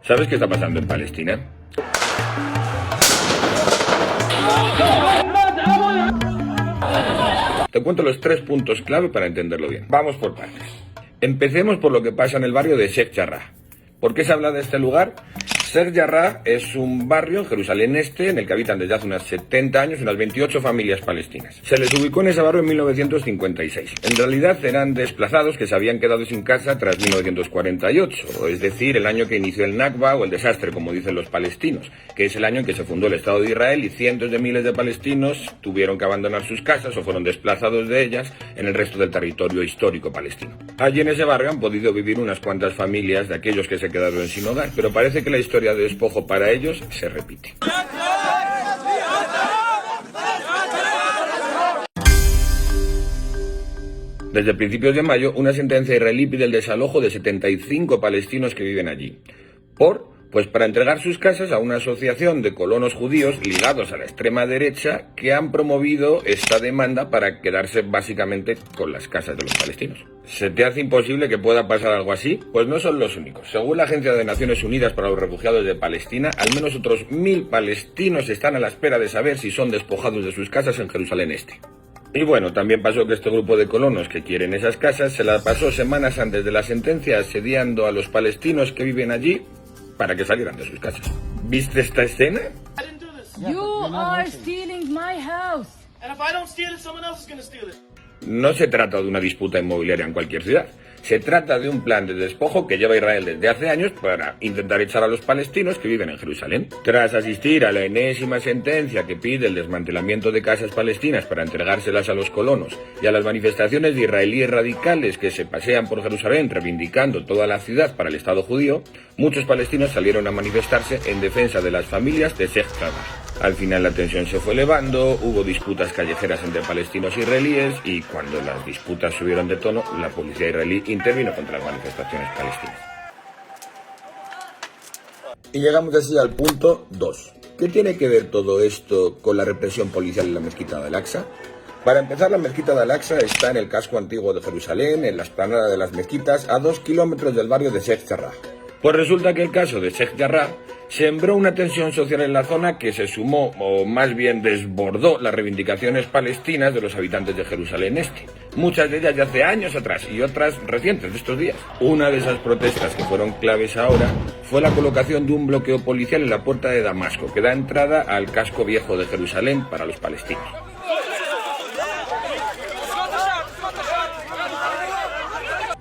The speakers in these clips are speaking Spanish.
¿Sabes qué está pasando en Palestina? Te cuento los 3 puntos clave para entenderlo bien. Vamos por partes. Empecemos por lo que pasa en el barrio de Sheikh Jarrah. ¿Por qué se habla de este lugar? Sheikh Jarrah es un barrio en Jerusalén Este en el que habitan desde hace unos 70 años unas 28 familias palestinas. Se les ubicó en ese barrio en 1956. En realidad eran desplazados que se habían quedado sin casa tras 1948, es decir, el año que inició el Nakba o el desastre, como dicen los palestinos, que es el año en que se fundó el Estado de Israel y cientos de miles de palestinos tuvieron que abandonar sus casas o fueron desplazados de ellas en el resto del territorio histórico palestino. Allí en ese barrio han podido vivir unas cuantas familias de aquellos que se quedaron sin hogar, pero parece que la historia de despojo para ellos se repite. Desde principios de mayo, una sentencia israelí pide el desalojo de 75 palestinos que viven allí. Pues para entregar sus casas a una asociación de colonos judíos ligados a la extrema derecha que han promovido esta demanda para quedarse básicamente con las casas de los palestinos. ¿Se te hace imposible que pueda pasar algo así? Pues no son los únicos. Según la Agencia de Naciones Unidas para los Refugiados de Palestina, al menos otros 1000 palestinos están a la espera de saber si son despojados de sus casas en Jerusalén Este. Y bueno, también pasó que este grupo de colonos que quieren esas casas se la pasó semanas antes de la sentencia asediando a los palestinos que viven allí para que salieran de sus casas. ¿Viste esta escena? You are stealing my house. And if I don't steal it, someone else is going to steal it. No se trata de una disputa inmobiliaria en cualquier ciudad. Se trata de un plan de despojo que lleva Israel desde hace años para intentar echar a los palestinos que viven en Jerusalén. Tras asistir a la enésima sentencia que pide el desmantelamiento de casas palestinas para entregárselas a los colonos y a las manifestaciones de israelíes radicales que se pasean por Jerusalén reivindicando toda la ciudad para el Estado judío, muchos palestinos salieron a manifestarse en defensa de las familias de Sheikh Jarrah. Al final la tensión se fue elevando, hubo disputas callejeras entre palestinos e israelíes y cuando las disputas subieron de tono, la policía israelí intervino contra las manifestaciones palestinas. Y llegamos así al punto 2. ¿Qué tiene que ver todo esto con la represión policial en la mezquita de Al-Aqsa? Para empezar, la mezquita de Al-Aqsa está en el casco antiguo de Jerusalén, en la explanada de las mezquitas, a 2 kilómetros del barrio de Sheikh Jarrah. Pues resulta que el caso de Sheikh Jarrah sembró una tensión social en la zona que se sumó, o más bien desbordó, las reivindicaciones palestinas de los habitantes de Jerusalén Este. Muchas de ellas de hace años atrás y otras recientes de estos días. Una de esas protestas que fueron claves ahora fue la colocación de un bloqueo policial en la puerta de Damasco, que da entrada al casco viejo de Jerusalén para los palestinos.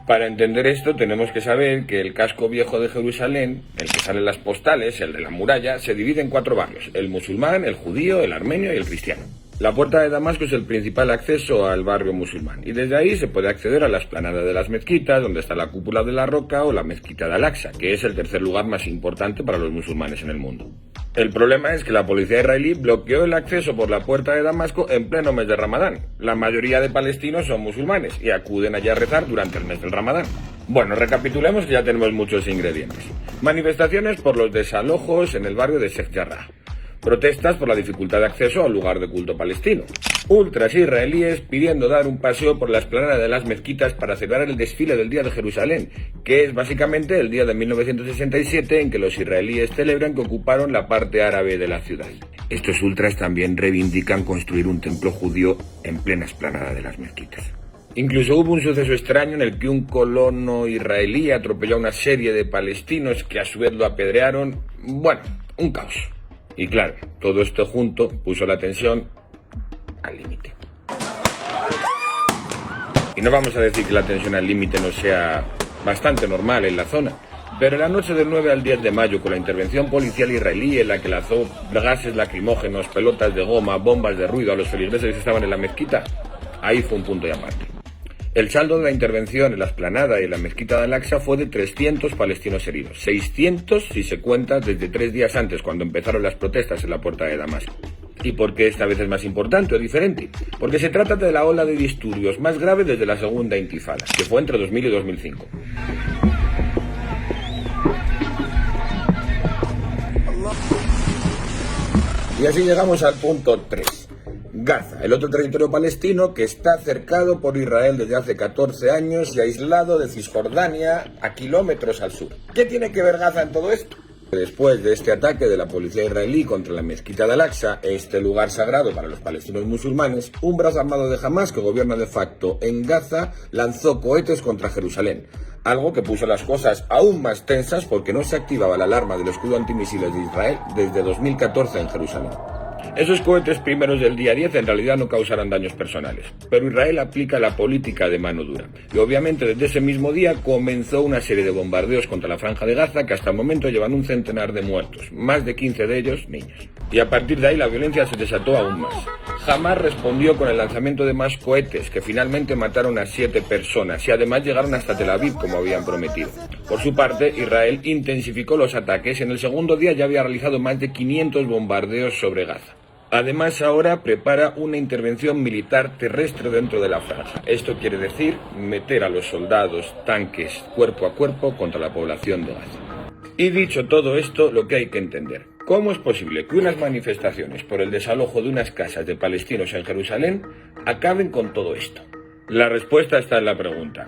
Para entender esto tenemos que saber que el casco viejo de Jerusalén, el que sale en las postales, el de la muralla, se divide en 4 barrios: el musulmán, el judío, el armenio y el cristiano. La puerta de Damasco es el principal acceso al barrio musulmán y desde ahí se puede acceder a la explanada de las mezquitas, donde está la cúpula de la roca o la mezquita de Al-Aqsa, que es el tercer lugar más importante para los musulmanes en el mundo. El problema es que la policía israelí bloqueó el acceso por la puerta de Damasco en pleno mes de Ramadán. La mayoría de palestinos son musulmanes y acuden allí a rezar durante el mes del Ramadán. Bueno, recapitulemos que ya tenemos muchos ingredientes. Manifestaciones por los desalojos en el barrio de Sheikh Jarrah. Protestas por la dificultad de acceso al lugar de culto palestino. Ultras israelíes pidiendo dar un paseo por la explanada de las mezquitas para celebrar el desfile del Día de Jerusalén, que es básicamente el día de 1967 en que los israelíes celebran que ocuparon la parte árabe de la ciudad. Estos ultras también reivindican construir un templo judío en plena explanada de las mezquitas. Incluso hubo un suceso extraño en el que un colono israelí atropelló a una serie de palestinos que a su vez lo apedrearon. Bueno, un caos. Y claro, todo esto junto puso la tensión al límite. Y no vamos a decir que la tensión al límite no sea bastante normal en la zona, pero la noche del 9 al 10 de mayo, con la intervención policial israelí en la que lanzó gases lacrimógenos, pelotas de goma, bombas de ruido a los feligreses que estaban en la mezquita, ahí fue un punto y aparte. El saldo de la intervención en la explanada y en la mezquita de Al-Aqsa fue de 300 palestinos heridos, 600 si se cuenta desde 3 días antes, cuando empezaron las protestas en la puerta de Damasco. ¿Y por qué esta vez es más importante o diferente? Porque se trata de la ola de disturbios más grave desde la segunda intifada, que fue entre 2000 y 2005. Y así llegamos al punto 3. Gaza, el otro territorio palestino que está cercado por Israel desde hace 14 años y aislado de Cisjordania a kilómetros al sur. ¿Qué tiene que ver Gaza en todo esto? Después de este ataque de la policía israelí contra la mezquita de Al-Aqsa, este lugar sagrado para los palestinos musulmanes, un brazo armado de Hamás que gobierna de facto en Gaza lanzó cohetes contra Jerusalén, algo que puso las cosas aún más tensas porque no se activaba la alarma del escudo antimisiles de Israel desde 2014 en Jerusalén. Esos cohetes primeros del día 10 en realidad no causarán daños personales, pero Israel aplica la política de mano dura. Y obviamente desde ese mismo día comenzó una serie de bombardeos contra la Franja de Gaza que hasta el momento llevan un centenar de muertos, más de 15 de ellos niños. Y a partir de ahí la violencia se desató aún más. Hamás respondió con el lanzamiento de más cohetes que finalmente mataron a 7 personas y además llegaron hasta Tel Aviv como habían prometido. Por su parte, Israel intensificó los ataques y en el segundo día ya había realizado más de 500 bombardeos sobre Gaza. Además, ahora prepara una intervención militar terrestre dentro de la franja. Esto quiere decir meter a los soldados, tanques, cuerpo a cuerpo contra la población de Gaza. Y dicho todo esto, lo que hay que entender. ¿Cómo es posible que unas manifestaciones por el desalojo de unas casas de palestinos en Jerusalén acaben con todo esto? La respuesta está en la pregunta.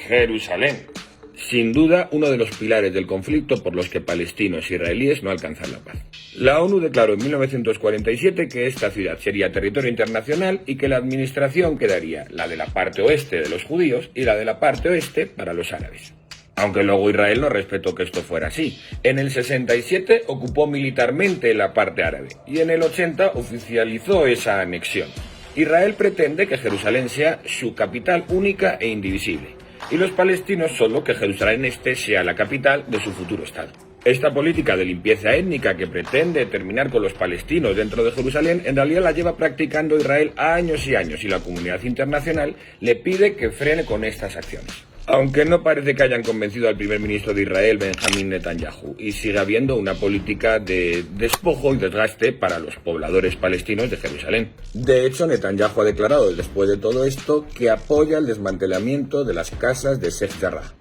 Jerusalén. Sin duda, uno de los pilares del conflicto por los que palestinos e israelíes no alcanzan la paz. La ONU declaró en 1947 que esta ciudad sería territorio internacional y que la administración quedaría la de la parte oeste de los judíos y la de la parte oeste para los árabes. Aunque luego Israel no respetó que esto fuera así. En el 67 ocupó militarmente la parte árabe y en el 80 oficializó esa anexión. Israel pretende que Jerusalén sea su capital única e indivisible. Y los palestinos solo que Jerusalén este sea la capital de su futuro Estado. Esta política de limpieza étnica que pretende terminar con los palestinos dentro de Jerusalén en realidad la lleva practicando Israel años y años y la comunidad internacional le pide que frene con estas acciones. Aunque no parece que hayan convencido al primer ministro de Israel, Benjamín Netanyahu, y sigue habiendo una política de despojo y desgaste para los pobladores palestinos de Jerusalén. De hecho, Netanyahu ha declarado después de todo esto que apoya el desmantelamiento de las casas de Sheikh Jarrah.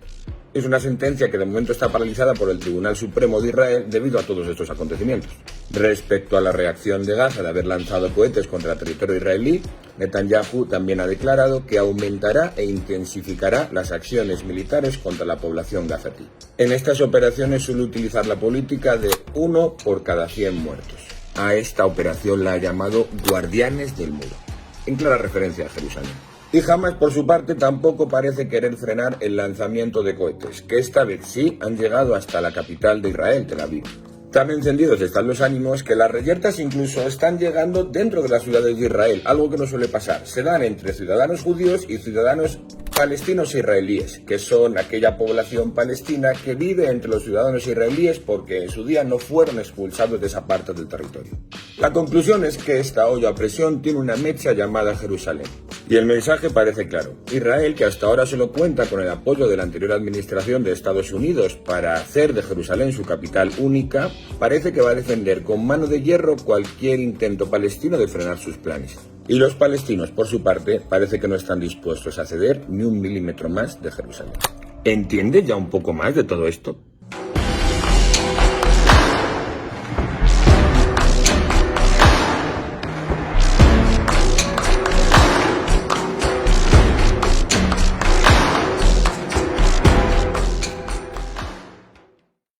Es una sentencia que de momento está paralizada por el Tribunal Supremo de Israel debido a todos estos acontecimientos. Respecto a la reacción de Gaza de haber lanzado cohetes contra el territorio israelí, Netanyahu también ha declarado que aumentará e intensificará las acciones militares contra la población gazatí. En estas operaciones suele utilizar la política de 1 por cada 100 muertos. A esta operación la ha llamado Guardianes del Muro, en clara referencia a Jerusalén. Y Hamás, por su parte, tampoco parece querer frenar el lanzamiento de cohetes, que esta vez sí han llegado hasta la capital de Israel, Tel Aviv. Tan encendidos están los ánimos que las reyertas incluso están llegando dentro de las ciudades de Israel, algo que no suele pasar. Se dan entre ciudadanos judíos y ciudadanos palestinos e israelíes, que son aquella población palestina que vive entre los ciudadanos israelíes porque en su día no fueron expulsados de esa parte del territorio. La conclusión es que esta olla a presión tiene una mecha llamada Jerusalén. Y el mensaje parece claro. Israel, que hasta ahora solo cuenta con el apoyo de la anterior administración de Estados Unidos para hacer de Jerusalén su capital única, parece que va a defender con mano de hierro cualquier intento palestino de frenar sus planes. Y los palestinos, por su parte, parece que no están dispuestos a ceder ni un milímetro más de Jerusalén. ¿Entiendes ya un poco más de todo esto?